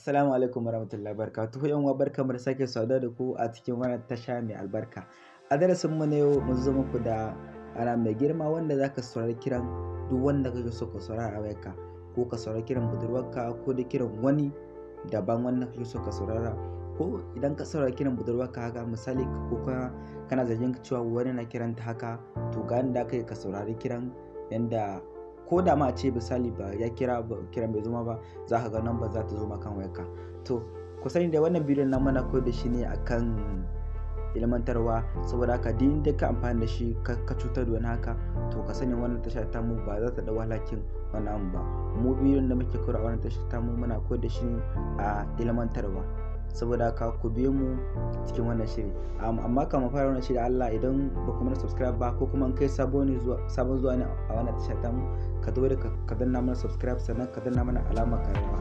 Assalamu alaikum warahmatullahi wabarakatuh. Yan uwa barkamu da sake saduwa da ku a cikin wannan tasha mai albarka. A darasin mu na yau mun zo muku da ana mai girma wanda zaka saurari kiran duk wanda kake so ka saurara a wayarka, ko ka saurari kiran budurwarka ko da kiran wani daban wanda kake so ka saurara. Ko idan ka saurari kiran budurwarka haka misali ko kana zargin cewa wani na kiranta haka, to ga inda kai ka saurari kiran yanda ko da ma a ce misali ba ya kira kiran bai zuma ba, za ka ga number za ta zo maka kan wayarka. To ku sani da wannan bidiyon na mana koyar da shi ne akan ilmantarwa, saboda haka duk inda ka amfani da shi ka cutar da wani haka, to ka sani wannan tasha ta mu ba za ta dau halakin wani abu ba. Mu bidiyon da muke koyar a wannan tasha ta mu muna koyar da shi ne a ilmantarwa, saboda haka ku biyo mu cikin wannan shiri. Amma kamar fara wannan shiri, Allah idan ba ku mana subscribe ba ko kuma kai sabon zuwa ne a wannan tasha ta mu, ka zo da ka danna mana subscribe, sannan ka danna mana alamar ƙararrawa.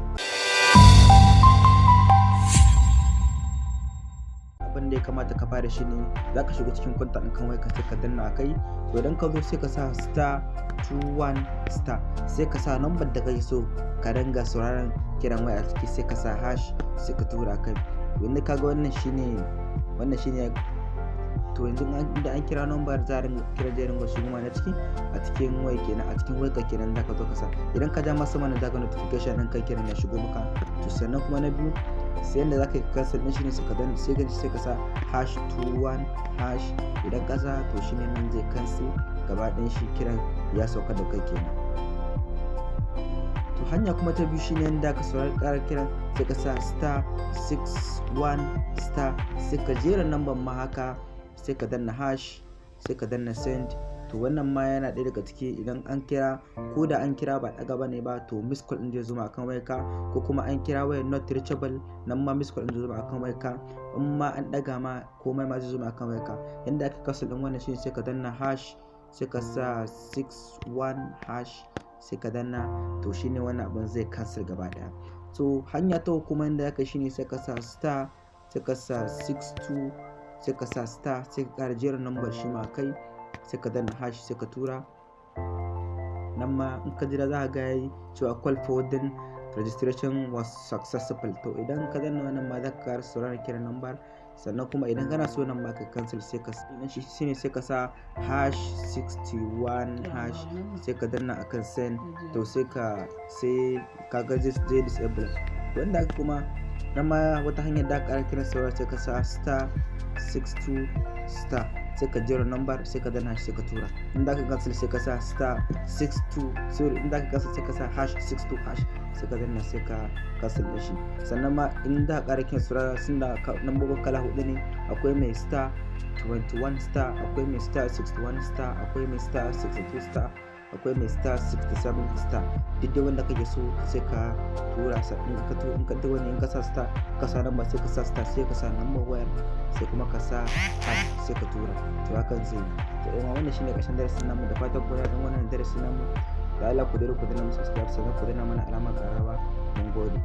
Abin da ya kamata ka fara shi ne za ka shiga cikin kwanta ɗin kan wayarka, sai ka danna a kai. To idan ka zo sai ka sa *21*, sai ka sa number da kake so ka dinga sauraron kiran waya a ciki, sai ka sa hash, sai ka tura kai. Wanda ka ga wannan shine to yanzu inda an kira number za a kira jerin wasu kuma na ciki a cikin waya kenan, a cikin wayarka kenan za ka zo ka sa. Idan ka ja masa mana za ka notification ɗin kai kiran ya shigo maka. To sannan kuma na biyu, sai yanda za ka yi cancel ɗin shine sai ka sa *21#. Idan ka sa to shine nan zai cancel gaba ɗayan shi, kiran ya sauka da kai kenan. To hanya kuma ta biyu shine yanda ka saurari ƙarar kiran, sai ka sa *61#, sai ka jera number ma haka, sai ka danna hash, sai ka danna send. To wannan ma yana ɗaya daga ciki. Idan an kira, ko da an kira ba ɗaga bane ba, to miss call ɗin zai zo akan wayarka, ko kuma an kira wayar not reachable, nan ma miss call ɗin zai zo akan wayarka. In ma an ɗaga ma komai ma zai zo akan wayarka. Yanda aka cancel ɗin wannan shine sai ka danna hash, sai ka sa 61#, sai ka danna, to shine wannan abin zai cancel gaba ɗaya. To hanya ta kuma yanda aka shine sai ka sa star, sai ka sa 62, sai ka sa star, sai ka ƙara jerin number shi ma kai, sai ka danna hash, sai ka tura. Nan ma in ka jira za ka ga yayi cewa call forwarding registration was successful. To idan ka danna wannan ma za ka ƙara sauraron kiran number. Sannan kuma idan kana so nan ma ka cancel, sai ka shine sai ka sa *61#, sai ka danna akan send. To sai ka ga zai disable. Wanda aka kuma nan ma wata hanyar da ka ƙara kiran saurara, sai ka sa *62*, sai ka jera number, sai ka danna sai ka tura. In da ka cancel sai ka sa *62, in da ka cancel sai ka sa *62#, sai ka danna sai ka cancel da shi. Sannan ma in da ka ƙara kiran saurara, sun da nambobin kala hudu ne, akwai mai *21*, akwai mai *61*, akwai mai *62*, akwai mai *67*. Duk da wanda kake so sai ka tura. In ka tura wani, in ka sa number, sai ka sa star, sai ka sa number wayar, sai kuma ka sa hash, sai ka tura. To hakan zai yi. To wannan shine ƙarshen darasin namu. Da fatan ku ji wannan darasin namu. Da Allah ku danna subscribe, sannan ku danna mana alamar ƙararrawa. Mun gode.